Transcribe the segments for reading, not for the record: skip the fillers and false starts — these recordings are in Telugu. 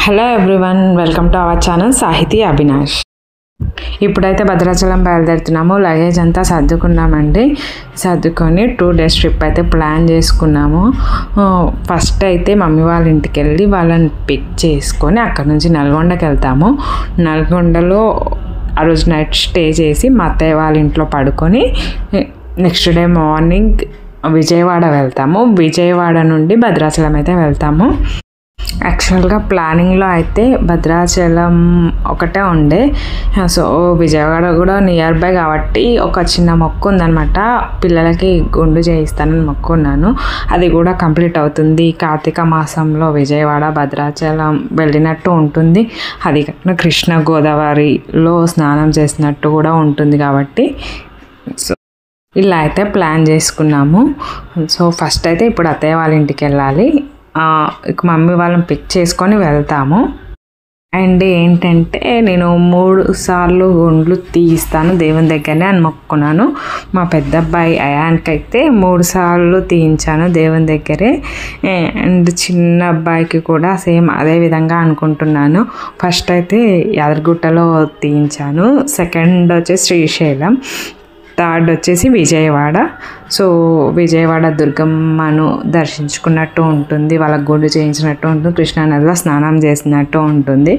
Hello everyone, welcome to our channel సాహితీ అవినాష్. ఇప్పుడైతే భద్రాచలం బయలుదేరుతున్నాము. లగేజ్ అంతా సర్దుకున్నామండి. సర్దుకొని 2 days ట్రిప్ అయితే ప్లాన్ చేసుకున్నాము. ఫస్ట్ అయితే మమ్మీ వాళ్ళ ఇంటికి వెళ్ళి వాళ్ళని పిక్ చేసుకొని అక్కడ నుంచి నల్గొండకి వెళ్తాము. నల్గొండలో ఆ రోజు నైట్ స్టే చేసి మా అత్తయ్య వాళ్ళ ఇంట్లో పడుకొని నెక్స్ట్ డే మార్నింగ్ విజయవాడ వెళ్తాము. విజయవాడ నుండి భద్రాచలం అయితే వెళ్తాము. యాక్చువల్గా ప్లానింగ్లో అయితే భద్రాచలం ఒకటే ఉండే. సో విజయవాడ కూడా నియర్ బై కాబట్టి ఒక చిన్న మొక్కు ఉందనమాట. పిల్లలకి గుండు చేయిస్తానని మొక్కున్నాను. అది కూడా కంప్లీట్ అవుతుంది. కార్తీక మాసంలో విజయవాడ భద్రాచలం వెళ్ళినట్టు ఉంటుంది. అది కృష్ణ గోదావరిలో స్నానం చేసినట్టు కూడా ఉంటుంది కాబట్టి సో ఇలా అయితే ప్లాన్ చేసుకున్నాము. సో ఫస్ట్ అయితే ఇప్పుడు అత్తయ్య వాళ్ళ ఇంటికి వెళ్ళాలి. మమ్మీ వాళ్ళని పిక్ చేసుకొని వెళ్తాము. అండ్ ఏంటంటే నేను 3 సార్లు గుండ్లు తీయిస్తాను దేవుని దగ్గరనే అని మొక్కున్నాను. మా పెద్ద అబ్బాయి అయాన్కి అయితే 3 సార్లు తీయించాను దేవుని దగ్గరే. అండ్ చిన్న అబ్బాయికి కూడా సేమ్ అదే విధంగా అనుకుంటున్నాను. ఫస్ట్ అయితే యాదగిరిగుట్టలో తీయించాను, సెకండ్ వచ్చేసి శ్రీశైలం, థర్డ్ వచ్చేసి విజయవాడ. సో విజయవాడ దుర్గమ్మను దర్శించుకున్నట్టు ఉంటుంది, వాళ్ళకు గుండు చేయించినట్టు ఉంటుంది, కృష్ణానదిలో స్నానం చేసినట్టు ఉంటుంది.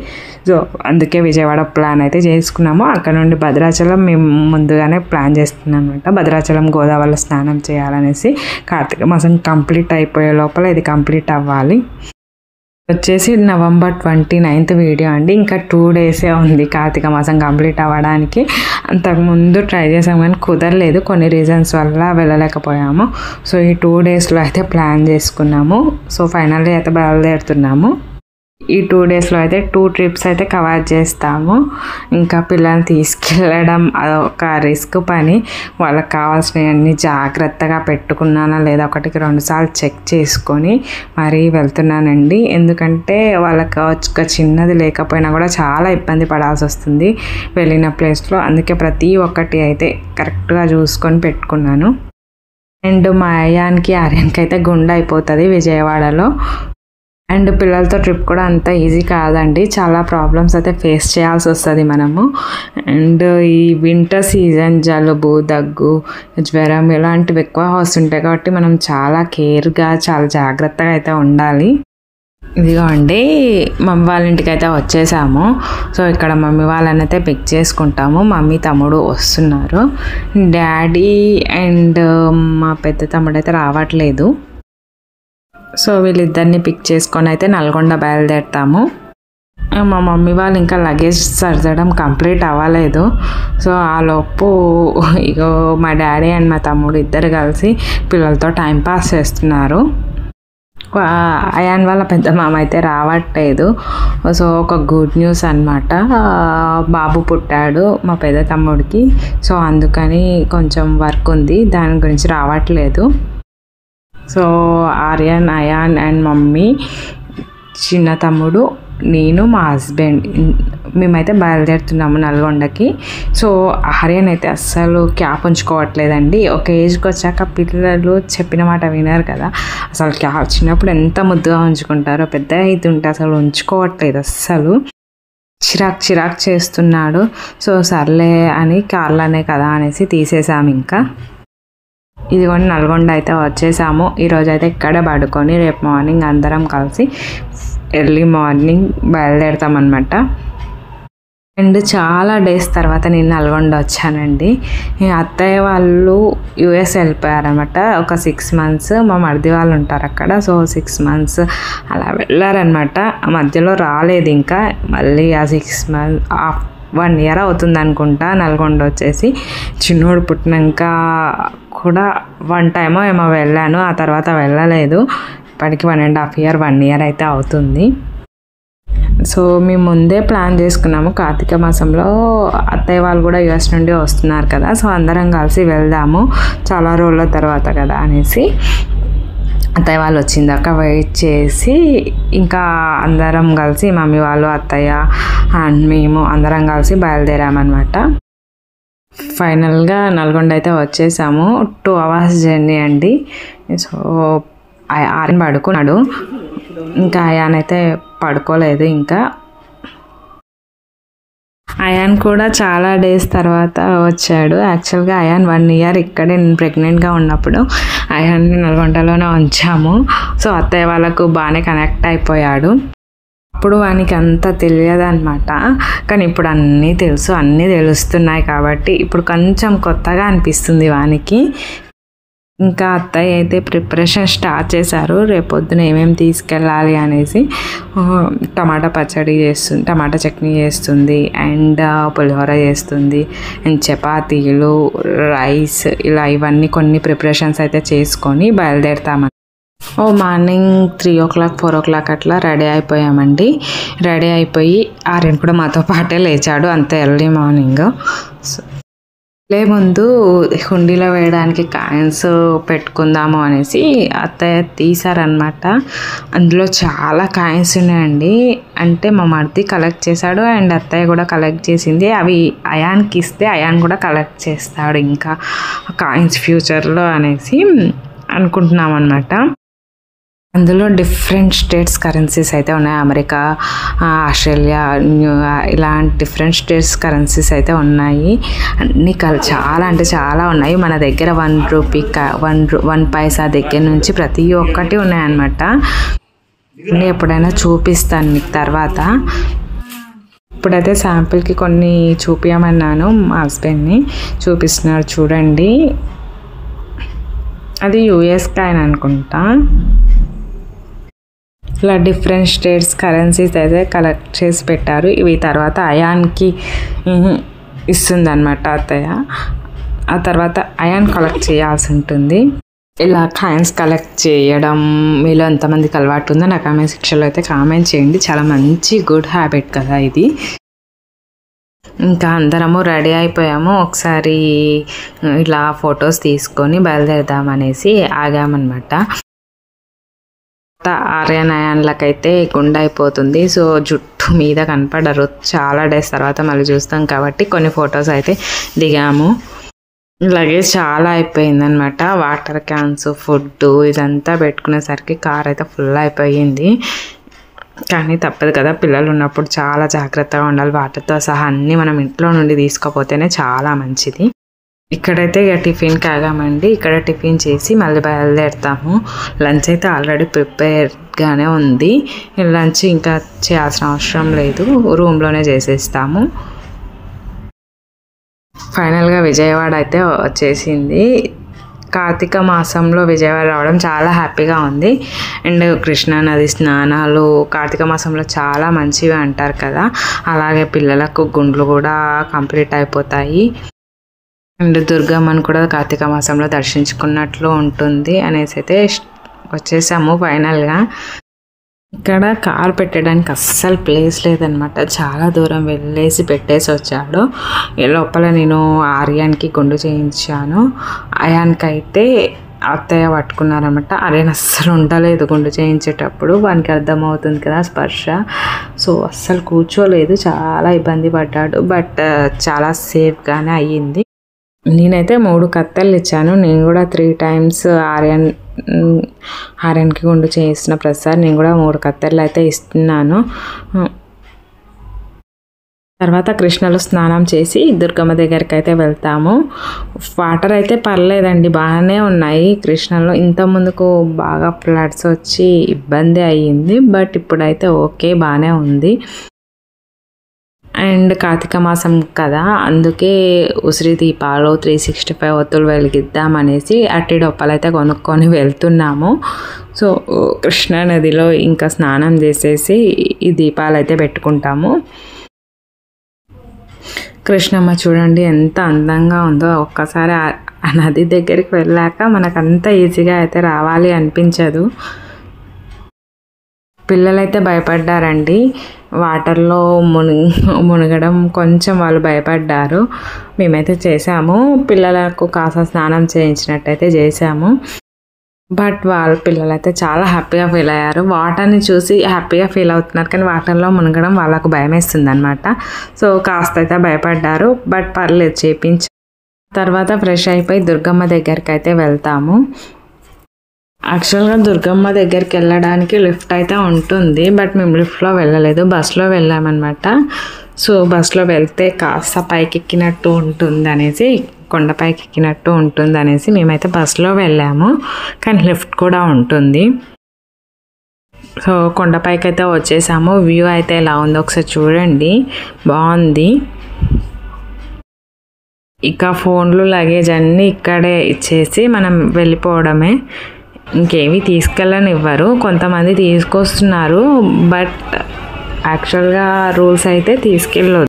సో అందుకే విజయవాడ ప్లాన్ అయితే చేసుకున్నాము. అక్కడ నుండి భద్రాచలం మేము ముందుగానే ప్లాన్ చేస్తున్నాం అనమాట. భద్రాచలం గోదావరిలో స్నానం చేయాలనేసి. కార్తీక మాసం కంప్లీట్ అయిపోయే లోపల ఇది కంప్లీట్ అవ్వాలి. వచ్చేసి November 29th వీడియో అండి. ఇంకా 2 days ఉంది కార్తీక మాసం కంప్లీట్ అవ్వడానికి. అంతకుముందు ట్రై చేసాం కానీ కుదరలేదు, కొన్ని రీజన్స్ వల్ల వెళ్ళలేకపోయాము. సో ఈ 2 daysలో అయితే ప్లాన్ చేసుకున్నాము. సో ఫైనల్లీ అయితే బయలుదేరుతున్నాము. ఈ 2 daysలో అయితే 2 trips అయితే కవర్ చేస్తాము. ఇంకా పిల్లల్ని తీసుకెళ్ళడం అదొక రిస్క్ పని. వాళ్ళకి కావాల్సినవన్నీ జాగ్రత్తగా పెట్టుకున్నానా లేదా 1-2 సార్లు చెక్ చేసుకొని మరీ వెళ్తున్నానండి. ఎందుకంటే వాళ్ళకి ఒక చిన్నది లేకపోయినా కూడా చాలా ఇబ్బంది పడాల్సి వస్తుంది వెళ్ళిన ప్లేస్లో. అందుకే ప్రతి ఒక్కటి అయితే కరెక్ట్గా చూసుకొని పెట్టుకున్నాను. అండ్ మా ఆర్యాన్కి అయితే గుండె అయిపోతుంది విజయవాడలో. అండ్ పిల్లలతో ట్రిప్ కూడా అంత ఈజీ కాదండి, చాలా ప్రాబ్లమ్స్ అయితే ఫేస్ చేయాల్సి వస్తుంది మనము. అండ్ ఈ వింటర్ సీజన్ జలుబు, దగ్గు, జ్వరం ఇలాంటివి ఎక్కువ వస్తుంటాయి కాబట్టి మనం చాలా కేర్గా చాలా జాగ్రత్తగా అయితే ఉండాలి. ఇదిగోండి మమ్మీ వాళ్ళ ఇంటికి అయితే వచ్చేసాము. సో ఇక్కడ మమ్మీ వాళ్ళని అయితే పిక్ చేసుకుంటాము. మమ్మీ తమ్ముడు వస్తున్నారు. డాడీ అండ్ మా పెద్ద తమ్ముడు అయితే రావట్లేదు. సో వీళ్ళిద్దరిని పిక్ చేసుకొని అయితే నల్గొండ బయలుదేరుతాము. మా మమ్మీ వాళ్ళు ఇంకా లగేజ్ సర్దడం కంప్లీట్ అవ్వలేదు. సో ఆ లోపు ఇగో మా డాడీ అండ్ మా తమ్ముడు ఇద్దరు కలిసి పిల్లలతో టైంపాస్ చేస్తున్నారు. అయాన్ వాళ్ళ పెద్ద మామ అయితే రావట్లేదు. సో ఒక గుడ్ న్యూస్ అనమాట, బాబు పుట్టాడు మా పెద్ద తమ్ముడికి. సో అందుకని కొంచెం వర్క్ ఉంది, దాని గురించి రావట్లేదు. So Aryan, Ayaan and mummy, చిన్న తమ్ముడు, నేను, మా హస్బెండ్ మేమైతే బయలుదేరుతున్నాము నల్గొండకి. సో ఆర్యన్ అయితే అస్సలు క్యాప్ ఉంచుకోవట్లేదండి. ఒక ఏజ్కి వచ్చాక పిల్లలు చెప్పిన మాట వినరు కదా. అసలు క్యాప్ చిన్నప్పుడు ఎంత ముద్దుగా ఉంచుకుంటారో, పెద్ద అయితే ఉంటే అసలు ఉంచుకోవట్లేదు అస్సలు. చిరాక్ చేస్తున్నాడు. సో సర్లే అని కార్లోనే కదా అనేసి తీసేసాము. ఇంకా ఇదిగోండి నల్గొండ అయితే వచ్చేసాము. ఈరోజు అయితే ఇక్కడే పడుకొని రేపు మార్నింగ్ అందరం కలిసి ఎర్లీ మార్నింగ్ బయలుదేరుతామన్నమాట. అండ్ చాలా డేస్ తర్వాత నేను నల్గొండ వచ్చానండి. అత్తయ్య వాళ్ళు US వెళ్ళిపోయారనమాట. ఒక 6 months మా మరిది వాళ్ళు ఉంటారు అక్కడ. సో 6 months అలా వెళ్ళారనమాట. మధ్యలో రాలేదు. ఇంకా మళ్ళీ ఆ 6 months 1 year అవుతుంది అనుకుంటా నల్గొండ వచ్చేసి. చిన్నోడు పుట్టినాక కూడా 1 time ఏమో వెళ్ళాను, ఆ తర్వాత వెళ్ళలేదు. ఇప్పటికి 1.5 year 1 year అయితే అవుతుంది. సో మేము ముందే ప్లాన్ చేసుకున్నాము, కార్తీక మాసంలో అత్తయ్య వాళ్ళు కూడా US నుండి వస్తున్నారు కదా, సో అందరం కలిసి వెళ్దాము చాలా రోజుల తర్వాత కదా అనేసి. అత్తయ్య వాళ్ళు వచ్చిందాక వెయిట్ చేసి ఇంకా అందరం కలిసి మమ్మీ వాళ్ళు, అత్తయ్య అండ్ మేము అందరం కలిసి బయలుదేరామన్నమాట. ఫైనల్గా నల్గొండ అయితే వచ్చేసాము. 2 hours జర్నీ అండి. సో ఆర్యన్ పడుకున్నాడు, ఇంకా అయాన్ అయితే పడుకోలేదు ఇంకా. అయాన్ కూడా చాలా డేస్ తర్వాత వచ్చాడు. యాక్చువల్గా అయాన్ 1 year ఇక్కడే నేను ప్రెగ్నెంట్గా ఉన్నప్పుడు అయాన్ని నల్గొండలోనే ఉంచాము. సో అత్తయ్య వాళ్ళకు బాగానే కనెక్ట్ అయిపోయాడు. అప్పుడు వానికి అంత తెలియదు అనమాట, కానీ ఇప్పుడు అన్నీ తెలుసు, అన్నీ తెలుస్తున్నాయి కాబట్టి ఇప్పుడు కొంచెం కొత్తగా అనిపిస్తుంది వానికి. ఇంకా అత్తయ్య అయితే ప్రిపరేషన్ స్టార్ట్ చేశారు, రేపొద్దున ఏమేమి తీసుకెళ్ళాలి అనేసి. టమాటా పచ్చడి చేస్తుంది, టమాటా చట్నీ చేస్తుంది, అండ్ పులిహోర చేస్తుంది, అండ్ చపాతీలు, రైస్, ఇలా ఇవన్నీ కొన్ని ప్రిపరేషన్స్ అయితే చేసుకొని బయలుదేరుతామని. మార్నింగ్ 3 o'clock 4 o'clock అట్లా రెడీ అయిపోయామండి. రెడీ అయిపోయి ఆర్యన్ కూడా మాతో పాటే లేచాడు, అంత ఎర్లీ మార్నింగ్. ముందు హుండీలో వేయడానికి కాయిన్స్ పెట్టుకుందాము అనేసి అత్తయ్య తీశారనమాట. అందులో చాలా కాయిన్స్ ఉన్నాయండి. అంటే మా మరిది కలెక్ట్ చేశాడు అండ్ అత్తయ్య కూడా కలెక్ట్ చేసింది. అవి అయాన్కి ఇస్తే అయాన్ కూడా కలెక్ట్ చేస్తాడు ఇంకా కాయిన్స్ ఫ్యూచర్లో అనేసి అనుకుంటున్నాం అనమాట. అందులో డిఫరెంట్ స్టేట్స్ కరెన్సీస్ అయితే ఉన్నాయి. అమెరికా, ఆస్ట్రేలియా, ఇలాంటి డిఫరెంట్ స్టేట్స్ కరెన్సీస్ అయితే ఉన్నాయి. అన్ని చాలా అంటే చాలా ఉన్నాయి. మన దగ్గర 1 rupee 1 paisa దగ్గర నుంచి ప్రతి ఒక్కటి ఉన్నాయన్నమాట. నేను ఎప్పుడైనా చూపిస్తాను మీకు తర్వాత. ఇప్పుడైతే శాంపిల్కి కొన్ని చూపించమన్నాను మా హస్బెండ్ని, చూపిస్తున్నారు చూడండి. అది US కాయిన్ అనుకుంటా. ఇలా డిఫరెంట్ స్టేట్స్ కరెన్సీస్ అయితే కలెక్ట్ చేసి పెట్టారు. ఇవి తర్వాత అయాన్కి ఇస్తుంది అనమాట అత్తయ్య. ఆ తర్వాత అయాన్ కలెక్ట్ చేయాల్సి ఉంటుంది. ఇలా కాయిన్స్ కలెక్ట్ చేయడం మీలో ఎంతమందికి అలవాటు ఉందో నా కామెంట్ సెక్షన్లో అయితే కామెంట్ చేయండి. చాలా మంచి గుడ్ హ్యాబిట్ కదా ఇది. ఇంకా అందరము రెడీ అయిపోయాము. ఒకసారి ఇలా ఫొటోస్ తీసుకొని బయలుదేరదామనేసి ఆగామన్నమాట. ఆర్యన్ అయాన్లకైతే గుండె అయిపోతుంది. సో జుట్టు మీద కనపడరు, చాలా డేస్ తర్వాత మళ్ళీ చూస్తాం కాబట్టి కొన్ని ఫొటోస్ అయితే దిగాము. లగేజ్ చాలా అయిపోయిందనమాట. వాటర్ క్యాన్స్, ఫుడ్ ఇదంతా పెట్టుకునేసరికి కార్ అయితే ఫుల్ అయిపోయింది. కానీ తప్పదు కదా, పిల్లలు ఉన్నప్పుడు చాలా జాగ్రత్తగా ఉండాలి. వాటర్తో సహా అన్నీ మనం ఇంట్లో నుండి తీసుకోపోతేనే చాలా మంచిది. ఇక్కడైతే ఇక టిఫిన్కి ఆగామండి. ఇక్కడ టిఫిన్ చేసి మళ్ళీ బయలుదేరుతాము. లంచ్ అయితే ఆల్రెడీ ప్రిపేర్గానే ఉంది. లంచ్ ఇంకా చేయాల్సిన అవసరం లేదు, రూమ్లోనే చేసేస్తాము. ఫైనల్గా విజయవాడ అయితే వచ్చేసింది. కార్తీక మాసంలో విజయవాడ రావడం చాలా హ్యాపీగా ఉంది. అండ్ కృష్ణానది స్నానాలు కార్తీక మాసంలో చాలా మంచివి అంటారు కదా, అలాగే పిల్లలకు గుండ్లు కూడా కంప్లీట్ అయిపోతాయి. అండ్ దుర్గమ్మను కూడా కార్తీక మాసంలో దర్శించుకున్నట్లు ఉంటుంది అనేసి అయితే వచ్చేసాము ఫైనల్గా. ఇక్కడ కార్ పెట్టడానికి అస్సలు ప్లేస్ లేదనమాట. చాలా దూరం వెళ్ళేసి పెట్టేసి వచ్చాడు. లోపల నేను ఆర్యాన్కి గుండు చేయించాను, అయాన్కి అయితే అత్తయ్య పట్టుకున్నారనమాట. ఆర్యన్ అస్సలు ఉండలేదు గుండు చేయించేటప్పుడు, వానికి అర్థమవుతుంది కదా స్పర్శ. సో అస్సలు కూర్చోలేదు, చాలా ఇబ్బంది పడ్డాడు. బట్ చాలా సేఫ్గానే అయ్యింది. నేనైతే 3 కత్తెలు ఇచ్చాను. నేను కూడా 3 times ఆర్యన్కి గుండు చేసిన ప్రతిసారి నేను కూడా 3 కత్తెలు అయితే ఇస్తున్నాను. తర్వాత కృష్ణలో స్నానం చేసి దుర్గమ్మ దగ్గరికి అయితే వెళ్తాము. వాటర్ అయితే పర్లేదండి, బాగానే ఉన్నాయి కృష్ణలో. ఇంత ముందుకు బాగా ఫ్లడ్స్ వచ్చి ఇబ్బంది అయ్యింది, బట్ ఇప్పుడైతే ఓకే బాగానే ఉంది. అండ్ కార్తీక మాసం కదా, అందుకే ఉసిరి దీపాలు 365 ఒత్తులు వెలిగిద్దామనేసి అట్టి డొప్పలు అయితే కొనుక్కొని వెళ్తున్నాము. సో కృష్ణా నదిలో ఇంకా స్నానం చేసేసి ఈ దీపాలు అయితే పెట్టుకుంటాము. కృష్ణమ్మ చూడండి ఎంత అందంగా ఉందో. ఒక్కసారి ఆ నది దగ్గరికి వెళ్ళాక మనకు అంత ఈజీగా అయితే రావాలి అనిపించదు. పిల్లలైతే భయపడ్డారండి, వాటర్లో మునగడం కొంచెం వాళ్ళు భయపడ్డారు. మేమైతే చేసాము, పిల్లలకు కాస్త స్నానం చేయించినట్టయితే చేసాము. బట్ వాళ్ళ పిల్లలైతే చాలా హ్యాపీగా ఫీల్ అయ్యారు. వాటర్ని చూసి హ్యాపీగా ఫీల్ అవుతున్నారు, కానీ వాటర్లో మునగడం వాళ్ళకు భయం వేస్తుంది అనమాట. సో కాస్త అయితే భయపడ్డారు, బట్ పర్లేదు చేయించి. తర్వాత ఫ్రెష్ అయిపోయి దుర్గమ్మ దగ్గరికి అయితే వెళ్తాము. యాక్చువల్గా దుర్గమ్మ దగ్గరికి వెళ్ళడానికి లిఫ్ట్ అయితే ఉంటుంది, బట్ మేము లిఫ్ట్లో వెళ్ళలేదు, బస్లో వెళ్ళామన్నమాట. సో బస్లో వెళ్తే కాస్త పైకి ఎక్కినట్టు ఉంటుంది అనేసి, కొండపైకి ఎక్కినట్టు ఉంటుంది అనేసి మేమైతే బస్లో వెళ్ళాము. కానీ లిఫ్ట్ కూడా ఉంటుంది. సో కొండపైకి అయితే వచ్చేసాము. వ్యూ అయితే ఎలా ఉందో ఒకసారి చూడండి, బాగుంది. ఇక ఫోన్లు లగేజ్ అన్నీ ఇక్కడే ఇచ్చేసి మనం వెళ్ళిపోవడమే, ఇంకేవి తీసుకెళ్ళనివ్వరు. కొంతమంది తీసుకొస్తున్నారు, బట్ యాక్చువల్గా రూల్స్ అయితే తీసుకెళ్ళొద్దు.